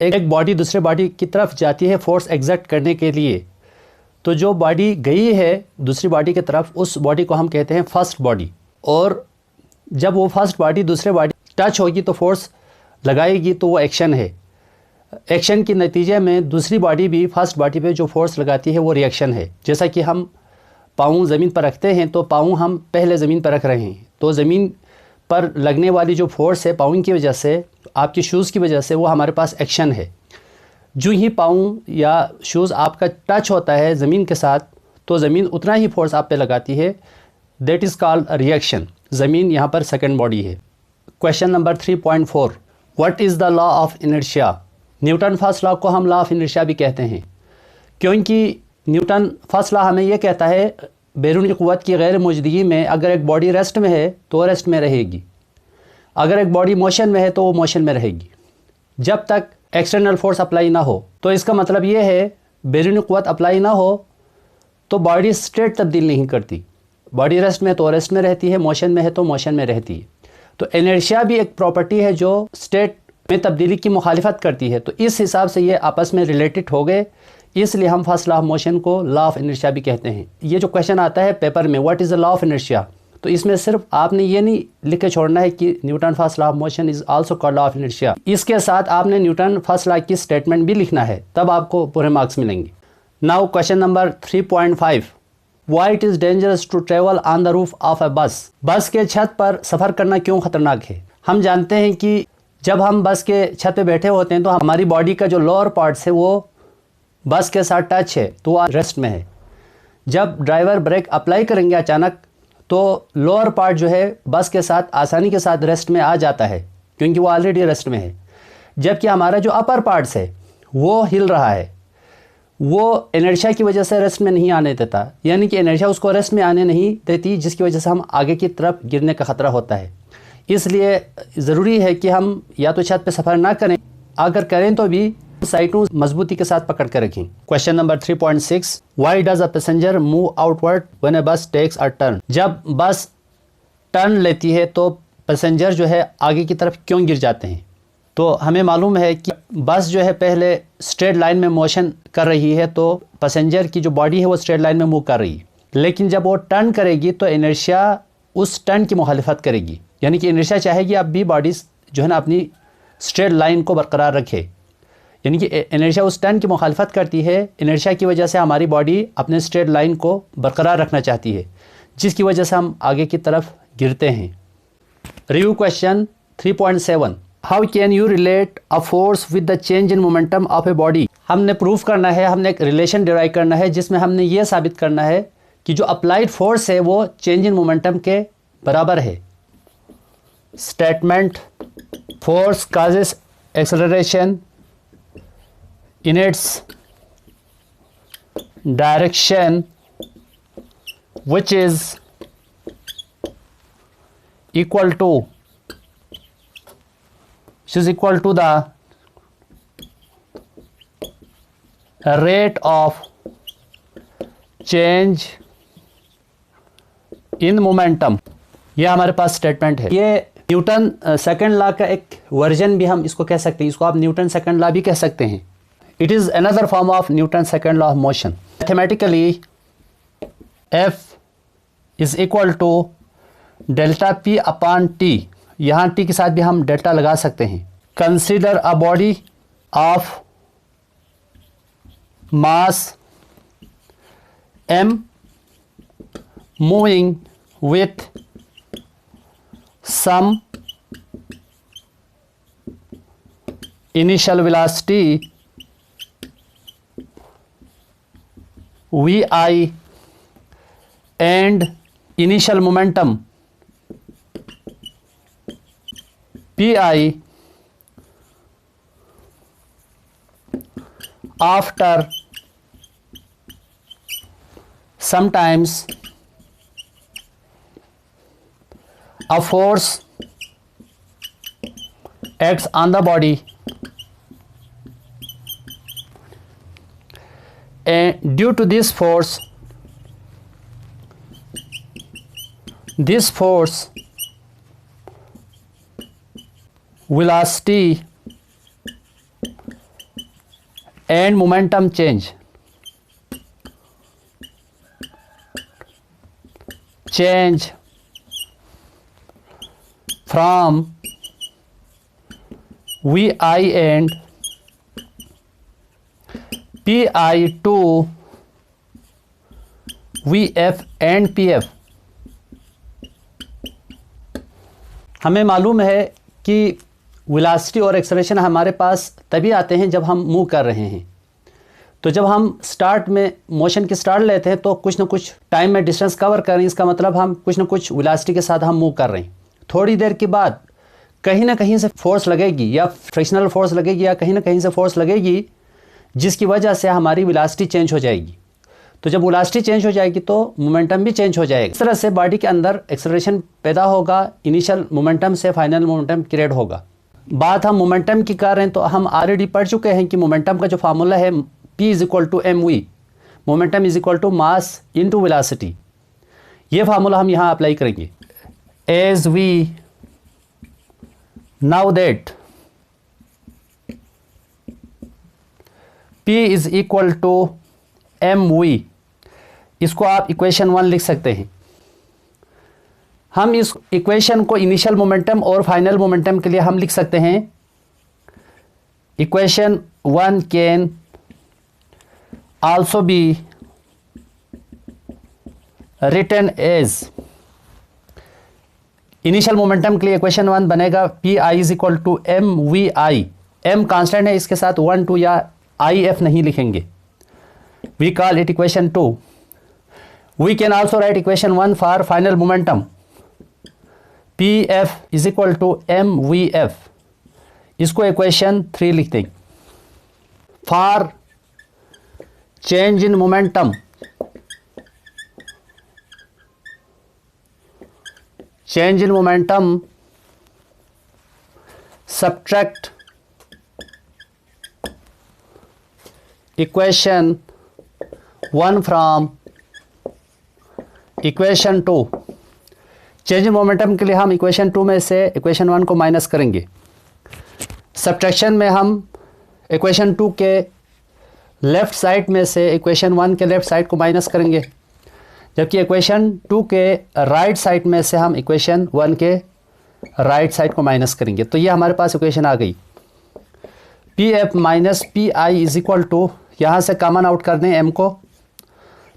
एक बॉडी दूसरे बॉडी की तरफ जाती है फोर्स एग्जर्ट करने के लिए, तो जो बॉडी गई है दूसरी बॉडी की तरफ उस बॉडी को हम कहते हैं फर्स्ट बॉडी। और जब वो फर्स्ट बॉडी दूसरे बॉडी टच होगी तो फोर्स लगाएगी, तो वो एक्शन है। एक्शन के नतीजे में दूसरी बॉडी भी फर्स्ट बॉडी पे जो फोर्स लगाती है वो रिएक्शन है। जैसा कि हम पाँव ज़मीन पर रखते हैं तो पाँव हम पहले ज़मीन पर रख रहे हैं, तो ज़मीन पर लगने वाली जो फोर्स है पाँव की वजह से, आपके शूज़ की वजह से, वो हमारे पास एक्शन है। जो ही पाँव या शूज़ आपका टच होता है ज़मीन के साथ तो ज़मीन उतना ही फोर्स आप पे लगाती है, दैट इज़ कॉल्ड रिएक्शन। ज़मीन यहाँ पर सेकंड बॉडी है। Question number 3.4, what is the law of inertia? Newton first law को हम लॉ ऑफ इनर्शिया भी कहते हैं, क्योंकि न्यूटन फर्स्ट लॉ हमें यह कहता है बैरूनी क़ुव्वत की गैर मौजूदगी में अगर एक बॉडी रेस्ट में है तो रेस्ट में रहेगी, अगर एक बॉडी मोशन में है तो वो मोशन में रहेगी, जब तक एक्सटर्नल फोर्स अप्लाई ना हो। तो इसका मतलब ये है बैरूनी क़ुव्वत अप्लाई ना हो तो बॉडी स्टेट तब्दील नहीं करती। बॉडी रेस्ट में तो रेस्ट में रहती है, मोशन में है तो मोशन में रहती है। तो इनर्शिया भी एक प्रॉपर्टी है जो स्टेट में तब्दीली की मुखालिफत करती है। तो इस हिसाब से ये आपस में रिलेटेड हो गए, इसलिए हम फर्स्ट लॉ ऑफ मोशन को लॉ ऑफ इनर्शिया भी कहते हैं। ये जो क्वेश्चन आता है पेपर में, what is the law of inertia, तो इसमें सिर्फ आपने ये नहीं लिख के छोड़ना है कि Newton first law of motion is also called law of inertia. इसके साथ आपने न्यूटन फर्स्ट लॉ की स्टेटमेंट भी लिखना है, तब आपको पूरे मार्क्स मिलेंगे। Now question number 3.5, why it is dangerous to travel on the roof of a bus? Bus के छत पर सफ़र करना क्यों ख़तरनाक है? हम जानते हैं कि जब हम बस के छत पे बैठे होते हैं तो हमारी बॉडी का जो लोअर पार्ट्स है वो बस के साथ टच है तो वो रेस्ट में है। जब ड्राइवर ब्रेक अप्लाई करेंगे अचानक तो लोअर पार्ट जो है बस के साथ आसानी के साथ रेस्ट में आ जाता है, क्योंकि वो ऑलरेडी रेस्ट में है। जबकि हमारा जो अपर पार्ट्स है वो हिल रहा है, वो इनर्शिया की वजह से रेस्ट में नहीं आने देता, यानी कि इनर्शिया उसको रेस्ट में आने नहीं देती, जिसकी वजह से हम आगे की तरफ गिरने का ख़तरा होता है। इसलिए ज़रूरी है कि हम या तो छत पे सफ़र ना करें, अगर करें तो भी साइटों मजबूती के साथ पकड़ कर रखें। Question number 3.6, why does a passenger move outward when a बस टेक्स अ टर्न? जब बस टर्न लेती है तो पैसेंजर जो है आगे की तरफ क्यों गिर जाते हैं? तो हमें मालूम है कि बस जो है पहले स्ट्रेट लाइन में मोशन कर रही है, तो पैसेंजर की जो बॉडी है वो स्ट्रेट लाइन में मूव कर रही है, लेकिन जब वो टर्न करेगी तो इनर्शिया उस टर्न की मुखालिफत करेगी, यानी कि इनर्शिया चाहेगी अब भी बॉडी जो है ना अपनी स्ट्रेट लाइन को बरकरार रखे, यानी कि इनर्शिया उस टर्न की मुखालिफत करती है। इनर्शिया की वजह से हमारी बॉडी अपने स्ट्रेट लाइन को बरकरार रखना चाहती है, जिसकी वजह से हम आगे की तरफ गिरते हैं। Review question 3.7, how can you relate a force with the change in momentum of a body? हमने प्रूफ करना है, हमने एक रिलेशन डिराइव करना है जिसमें हमने ये साबित करना है कि जो अप्लाइड फोर्स है वो चेंज इन मोमेंटम के बराबर है। Statement, force causes acceleration in its direction which is equal to the rate of change in momentum। ये हमारे पास स्टेटमेंट है। ये न्यूटन सेकंड लॉ का एक वर्जन भी हम इसको कह सकते हैं, इसको आप न्यूटन सेकंड लॉ भी कह सकते हैं। It is another form of Newton's second law of motion. Mathematically, F is equal to delta P upon T. यहाँ T के साथ भी हम डेल्टा लगा सकते हैं। Consider a body of mass m moving with some initial velocity vi and initial momentum pi after sometimes a force acts on the body and due to this force velocity and momentum change from VI and PI to VF and PF। हमें मालूम है कि velocity और acceleration हमारे पास तभी आते हैं जब हम मूव कर रहे हैं। तो जब हम स्टार्ट में मोशन की स्टार्ट लेते हैं तो कुछ ना कुछ टाइम में डिस्टेंस कवर कर रहे हैं, इसका मतलब हम कुछ ना कुछ वेलोसिटी के साथ हम मूव कर रहे हैं। थोड़ी देर के बाद कहीं ना कहीं से फोर्स लगेगी, या फ्रिक्शनल फोर्स लगेगी, या कहीं ना कहीं से फोर्स लगेगी, जिसकी वजह से हमारी वेलोसिटी चेंज हो जाएगी। तो जब वेलोसिटी चेंज हो जाएगी तो मोमेंटम भी चेंज हो जाएगा। इस तरह से बॉडी के अंदर एक्सेलरेशन पैदा होगा, इनिशियल मोमेंटम से फाइनल मोमेंटम क्रिएट होगा। बात हम मोमेंटम की कर रहे हैं तो हम ऑलरेडी पढ़ चुके हैं कि मोमेंटम का जो फार्मूला है P = mv, momentum = mass into velocity. ये फार्मूला हम यहाँ अप्लाई करेंगे। As we now that P = mv, इसको आप इक्वेशन 1 लिख सकते हैं। हम इस इक्वेशन को इनिशियल मोमेंटम और फाइनल मोमेंटम के लिए हम लिख सकते हैं। Equation 1 can also be written as, initial momentum के लिए इक्वेशन 1 बनेगा PI = mvi। m कांस्टेंट है, इसके साथ 1 2 या IF नहीं लिखेंगे। We call it equation 2। We can also write equation 1 for final momentum. PF = mvf, इसको इक्वेशन 3 लिख देंगे। For change in momentum, change in momentum, subtract equation 1 from equation 2। Change in momentum के लिए हम इक्वेशन 2 में से इक्वेशन 1 को minus करेंगे। सब्ट्रैक्शन में हम इक्वेशन 2 के लेफ़्ट साइड में से इक्वेशन 1 के लेफ़्ट साइड को माइनस करेंगे, जबकि इक्वेशन 2 के राइट साइड में से हम इक्वेशन 1 के राइट साइड को माइनस करेंगे। तो ये हमारे पास इक्वेशन आ गई। PF - PI = यहाँ से कॉमन आउट कर दें m को,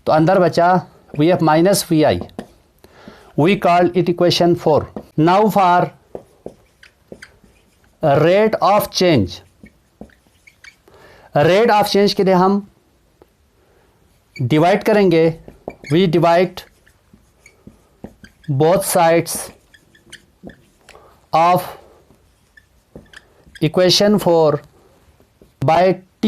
तो अंदर बचा VF - VI। We called it equation 4। Now for rate of change, rate of change के लिए हम डिवाइड करेंगे। We divide both sides of equation 4 by t।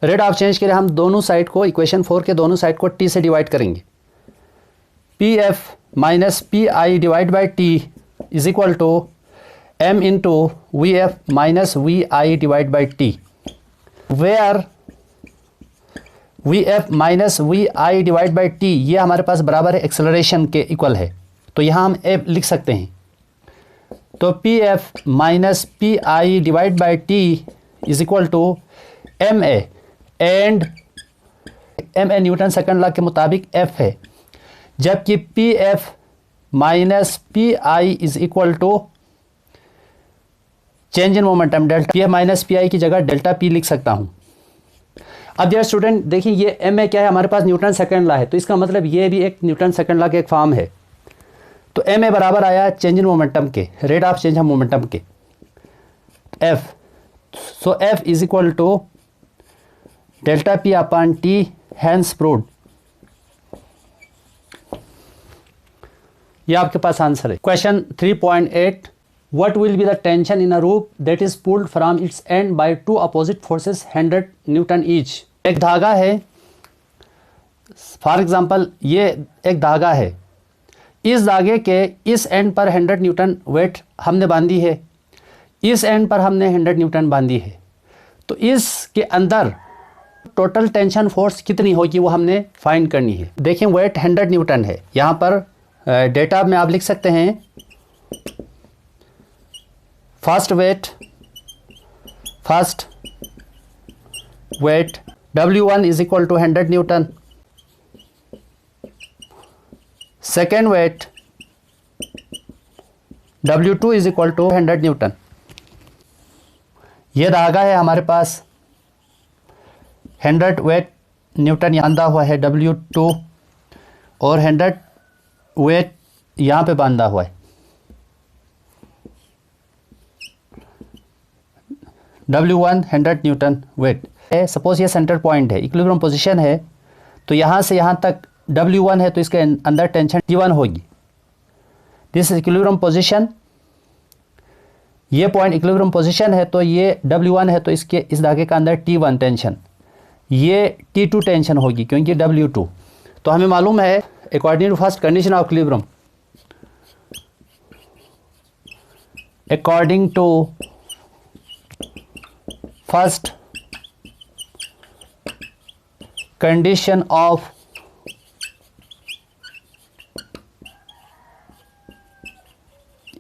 Rate of change के लिए हम दोनों साइड को, इक्वेशन 4 के दोनों साइड को t से डिवाइड करेंगे। PF - PI / t = m × VF - VI / t, where VF - VI / t ये हमारे पास बराबर है एक्सेलरेशन के इक्वल है। तो यहाँ हम F लिख सकते हैं। तो PF - PI / t = ma, and ma Newton second law के मुताबिक F है, जबकि PF - PI = change in momentum delta. PF - PI की जगह डेल्टा P लिख सकता हूँ। अब डियर स्टूडेंट देखिए, ये ma क्या है, हमारे पास न्यूटन सेकंड लॉ है, तो इसका मतलब ये भी एक न्यूटन सेकंड लॉ के एक फॉर्म है। तो ma बराबर आया चेंज इन मोमेंटम के, रेट ऑफ चेंज है मोमेंटम के, F। So F = delta P upon T, hence proved. ये आपके पास आंसर है। Question 3.8, what will be the tension in a rope that is pulled from its end by two opposite forces 100 Newton each। एक धागा है, for example ये एक धागा है, इस धागे के इस एंड पर 100 न्यूटन वेट हमने बांधी है, इस एंड पर हमने 100 न्यूटन बांधी है। तो इसके अंदर टोटल टेंशन फोर्स कितनी होगी वो हमने फाइंड करनी है। देखिए वेट 100 न्यूटन है, यहाँ पर डेटा में आप लिख सकते हैं first weight W1 is equal to 100 Newton. Second weight W2 is equal to 100 Newton. ये धागा है हमारे पास 100 वेट न्यूटन यहाँ बांधा हुआ है W2 और 100 वेट यहाँ पे बांधा हुआ है W1 100 न्यूटन वेट है। सपोज ये सेंटर पॉइंट है, इक्विलिब्रियम पोजीशन है, तो यहाँ से यहाँ तक W1 है तो इसके अंदर टेंशन T1 होगी। दिस इज इक्विलिब्रियम पोजीशन, ये पॉइंट इक्विलिब्रियम पोजीशन है तो ये W1 है तो इसके इस धागे का अंदर T1 टेंशन, ये T2 टेंशन होगी क्योंकि W2। तो हमें मालूम है according to first condition of equilibrium, according to first condition of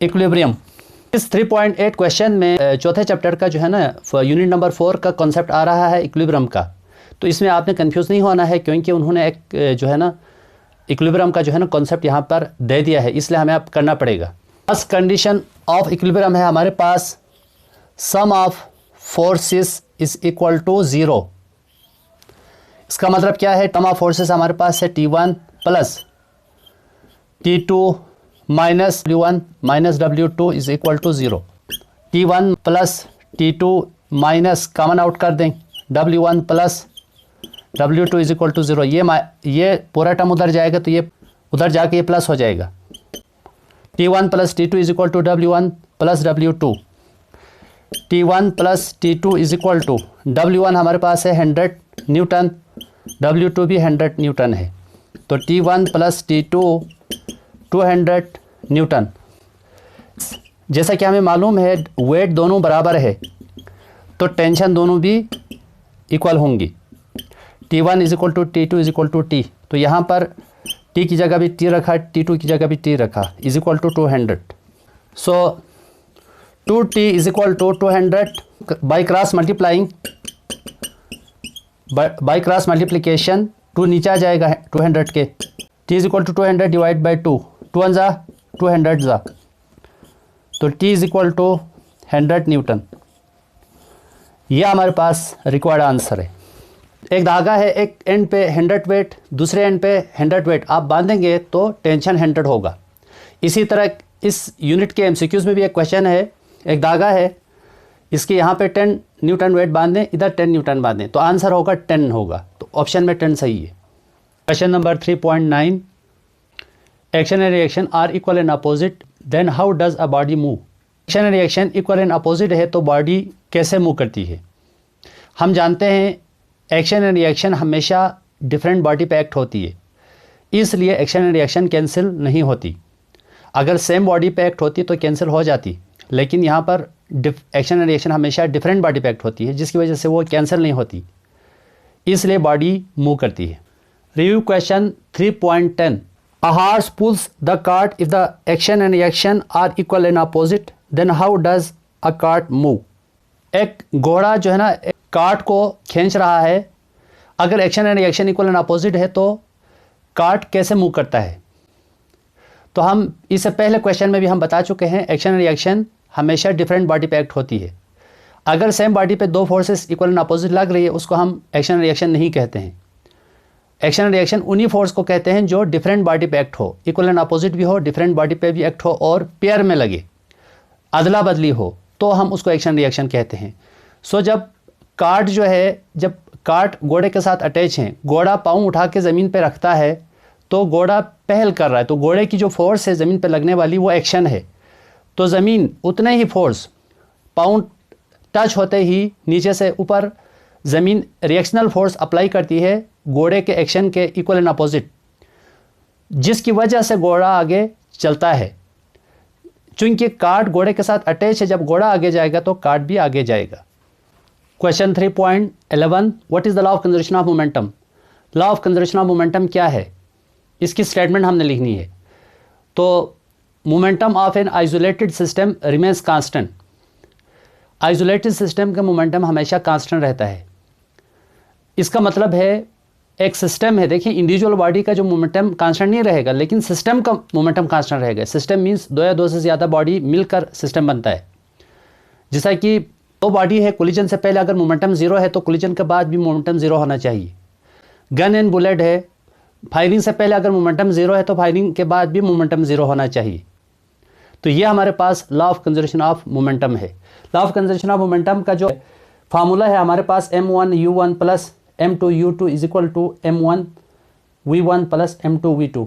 equilibrium. इस 3.8 क्वेश्चन में चौथे चैप्टर का जो है ना यूनिट नंबर 4 का कॉन्सेप्ट आ रहा है इक्विलिब्रियम का। तो इसमें आपने कंफ्यूज नहीं होना है क्योंकि उन्होंने एक जो है ना इक्विलिब्रियम का जो है ना कॉन्सेप्ट यहाँ पर दे दिया है, इसलिए हमें अब करना पड़ेगा। फर्स्ट कंडीशन ऑफ इक्विलिब्रियम है हमारे पास sum of forces is equal to 0। इसका मतलब क्या है, सम ऑफ फोर्सेस हमारे पास है T1 plus T2 minus W1 minus W2 is equal to 0। T1 plus T2 minus common out कर दें W1 plus W2 is equal to 0। ये पूरा टर्म उधर जाएगा तो ये उधर जाके ये प्लस हो जाएगा। T1 plus T2 is equal to W1 plus W2। T1 plus T2 is equal to W1 हमारे पास है 100 न्यूटन, W2 भी 100 न्यूटन है, तो T1 प्लस T2 200 न्यूटन। जैसा कि हमें मालूम है वेट दोनों बराबर है तो टेंशन दोनों भी इक्वल होंगी। T1 is equal to T2 is equal to T, तो यहाँ पर T की जगह भी T रखा, T2 की जगह भी T रखा, is equal to 200। So 2T is equal to 200 by cross multiplying, by cross multiplication 2 नीचे आ जाएगा 200 के। T is equal to 200 divide by 2, 2 1 जा 200 जा, तो T is equal to 100 newton. यह हमारे पास रिक्वायर्ड आंसर है। एक धागा है, एक एंड पे 100 वेट, दूसरे एंड पे 100 वेट, आप बांधेंगे तो टेंशन 100 होगा। इसी तरह इस यूनिट के MCQs में भी एक क्वेश्चन है, एक धागा है, इसके यहाँ पे 10 न्यूटन वेट बांधें, इधर 10 न्यूटन बांधें, तो आंसर होगा 10 होगा, तो ऑप्शन में 10 सही है। Question number 3.9, action and reaction are equal and opposite, then how does a body move. Action and reaction equal and opposite है तो बॉडी कैसे मूव करती है। हम जानते हैं एक्शन एंड रिएक्शन हमेशा डिफरेंट बॉडी पे एक्ट होती है, इसलिए एक्शन एंड रिएक्शन कैंसिल नहीं होती। अगर सेम बॉडी पे एक्ट होती तो कैंसिल हो जाती, लेकिन यहाँ पर एक्शन एंड रिएक्शन हमेशा डिफरेंट बॉडी पे एक्ट होती है, जिसकी वजह से वो कैंसिल नहीं होती, इसलिए बॉडी मूव करती है। Review question 3.10, a horse pulls the cart if the action and reaction are equal and opposite, then how does a cart move. एक घोड़ा जो है ना एक कार्ट को खींच रहा है, अगर action and reaction equal and opposite है तो कार्ट कैसे मूव करता है। तो हम इससे पहले क्वेश्चन में भी हम बता चुके हैं एक्शन एंड रिएक्शन हमेशा डिफरेंट बॉडी पे एक्ट होती है। अगर सेम बॉडी पे दो फोर्सेस इक्वल एंड अपोजिट लग रही है उसको हम एक्शन एंड रिएक्शन नहीं कहते हैं। एक्शन एंड रिएक्शन उन्हीं फोर्स को कहते हैं जो डिफरेंट बॉडी पे एक्ट हो, इक्वल एंड अपोजिट भी हो, डिफरेंट बॉडी पे भी एक्ट हो और पेयर में लगे, अदला बदली हो, तो हम उसको एक्शन रिएक्शन कहते हैं। सो जब कार्ट जो है, जब कार्ट घोड़े के साथ अटैच हैं, घोड़ा पाँव उठा के ज़मीन पे रखता है तो घोड़ा पहल कर रहा है, तो घोड़े की जो फोर्स है ज़मीन पे लगने वाली वो एक्शन है, तो ज़मीन उतने ही फोर्स पाँव टच होते ही नीचे से ऊपर ज़मीन रिएक्शनल फोर्स अप्लाई करती है घोड़े के एक्शन के इक्वल एंड अपोजिट, जिसकी वजह से घोड़ा आगे चलता है। चूंकि कार्ट घोड़े के साथ अटैच है, जब घोड़ा आगे जाएगा तो कार्ट भी आगे जाएगा। Question 3.11, what is the law of conservation of momentum. Law of conservation of momentum क्या है, इसकी स्टेटमेंट हमने लिखनी है। तो momentum of an isolated system remains constant. Isolated system का मोमेंटम हमेशा कांस्टेंट रहता है। इसका मतलब है एक सिस्टम है, देखिए इंडिविजुअल बॉडी का जो मोमेंटम कांस्टेंट नहीं रहेगा, लेकिन सिस्टम का मोमेंटम कांस्टेंट रहेगा। सिस्टम मीन्स दो या दो से ज़्यादा बॉडी मिलकर सिस्टम बनता है। जैसा कि दो बॉडी है, कोलिजन से पहले अगर मोमेंटम ज़ीरो है तो कोलिजन के बाद भी मोमेंटम ज़ीरो होना चाहिए। गन एंड बुलेट है, फायरिंग से पहले अगर मोमेंटम ज़ीरो है तो फायरिंग के बाद भी मोमेंटम ज़ीरो होना चाहिए। तो ये हमारे पास law of conservation of momentum है। Law of conservation of momentum का जो फार्मूला है हमारे पास m1u1 plus m2u2 is equal to m1v1 plus m2v2।